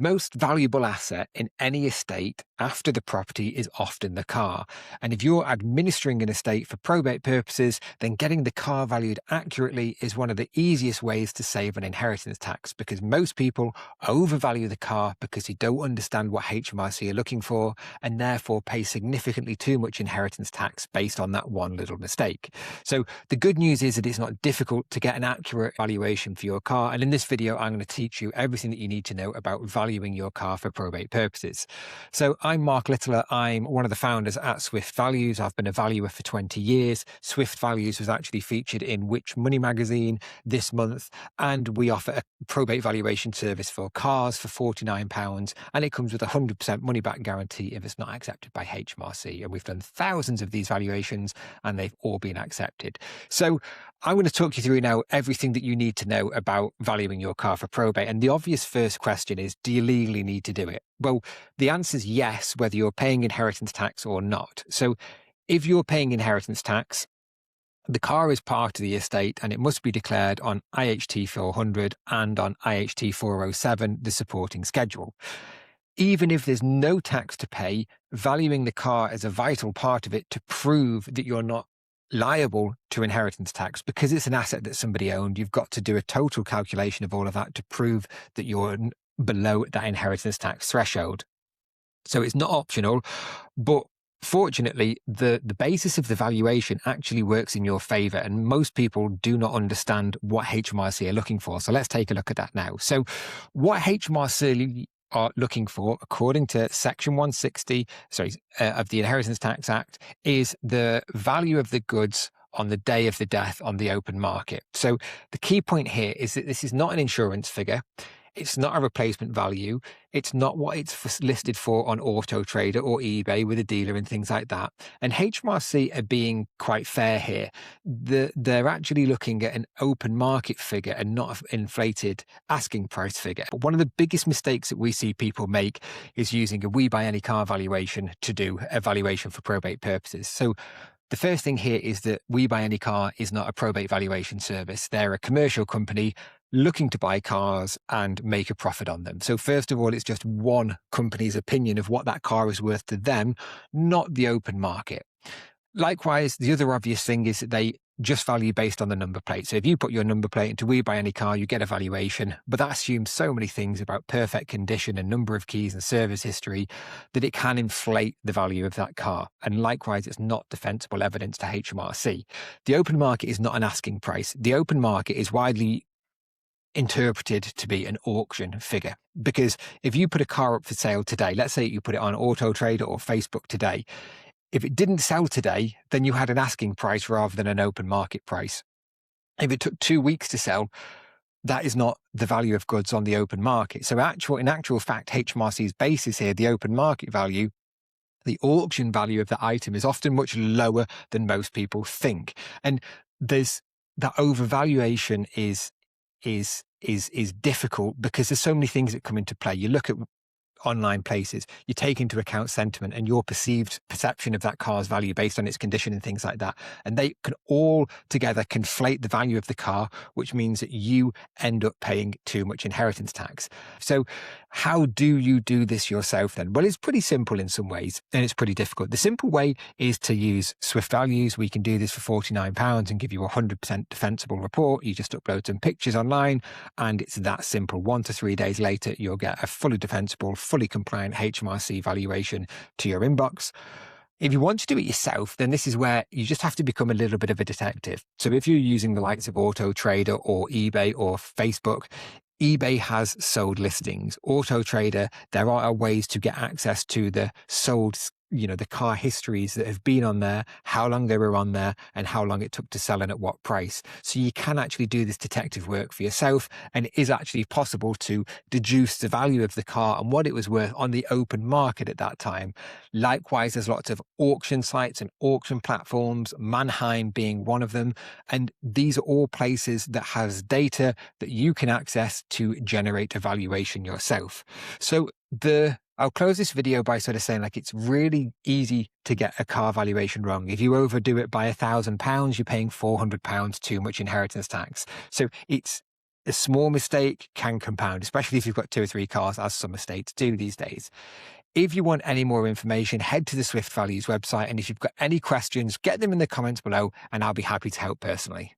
Most valuable asset in any estate after the property is often the car. And if you're administering an estate for probate purposes, then getting the car valued accurately is one of the easiest ways to save on inheritance tax, because most people overvalue the car because they don't understand what HMRC are looking for and therefore pay significantly too much inheritance tax based on that one little mistake. So the good news is that it's not difficult to get an accurate valuation for your car. And in this video, I'm going to teach you everything that you need to know about valuing your car for probate purposes. So I'm Mark Littler. I'm one of the founders at Swift Values. I've been a valuer for 20 years. Swift Values was actually featured in Which Money magazine this month. And we offer a probate valuation service for cars for £49. And it comes with a 100% money back guarantee if it's not accepted by HMRC. And we've done thousands of these valuations and they've all been accepted. So I'm going to talk you through now everything that you need to know about valuing your car for probate. And the obvious first question is, do you legally need to do it? Well, the answer is yes, whether you're paying inheritance tax or not. So if you're paying inheritance tax, the car is part of the estate and it must be declared on IHT400 and on IHT407, the supporting schedule. Even if there's no tax to pay, valuing the car is a vital part of it to prove that you're not liable to inheritance tax. Because it's an asset that somebody owned, you've got to do a total calculation of all of that to prove that you're below that inheritance tax threshold. So it's not optional, but fortunately, the basis of the valuation actually works in your favour, and most people do not understand what HMRC are looking for. So let's take a look at that now. So what HMRC are looking for, according to Section 160 of the Inheritance Tax Act, is the value of the goods on the day of the death on the open market. So the key point here is that this is not an insurance figure. It's not a replacement value. It's not what it's listed for on Auto Trader or eBay with a dealer and things like that. And HMRC are being quite fair here. They're actually looking at an open market figure and not an inflated asking price figure. But one of the biggest mistakes that we see people make is using a We Buy Any Car valuation to do a valuation for probate purposes. So the first thing here is that We Buy Any Car is not a probate valuation service. They're a commercial company looking to buy cars and make a profit on them. So first of all, it's just one company's opinion of what that car is worth to them, not the open market. Likewise, the other obvious thing is that they just value based on the number plate. So if you put your number plate into We Buy Any Car, you get a valuation, but that assumes so many things about perfect condition and number of keys and service history that it can inflate the value of that car. And likewise, it's not defensible evidence to HMRC. The open market is not an asking price. The open market is widely interpreted to be an auction figure, because if you put a car up for sale today, let's say you put it on Auto Trader or Facebook today, if it didn't sell today, then you had an asking price rather than an open market price. If it took 2 weeks to sell, that is not the value of goods on the open market. So in actual fact, HMRC's basis here, the open market value, the auction value of the item is often much lower than most people think. And there's that overvaluation is difficult because there's so many things that come into play. You look at online places, you take into account sentiment and your perceived perception of that car's value based on its condition and things like that. And they can all together conflate the value of the car, which means that you end up paying too much inheritance tax. So how do you do this yourself then? Well, it's pretty simple in some ways and it's pretty difficult. The simple way is to use Swift Values. We can do this for £49 and give you a 100% defensible report. You just upload some pictures online and it's that simple. 1 to 3 days later, you'll get a fully defensible, fully compliant HMRC valuation to your inbox. If you want to do it yourself, then this is where you just have to become a little bit of a detective. So if you're using the likes of Auto Trader or eBay or Facebook, eBay has sold listings. Auto Trader, there are ways to get access to the sold, the car histories that have been on there, how long they were on there, and how long it took to sell and at what price. So you can actually do this detective work for yourself, and it is actually possible to deduce the value of the car and what it was worth on the open market at that time. Likewise, there's lots of auction sites and auction platforms, Mannheim being one of them, and these are all places that has data that you can access to generate a valuation yourself. So I'll close this video by sort of saying, like, it's really easy to get a car valuation wrong. If you overdo it by £1,000, you're paying £400 too much inheritance tax. So it's a small mistake can compound, especially if you've got 2 or 3 cars, as some estates do these days. If you want any more information, head to the Swift Values website. And if you've got any questions, get them in the comments below and I'll be happy to help personally.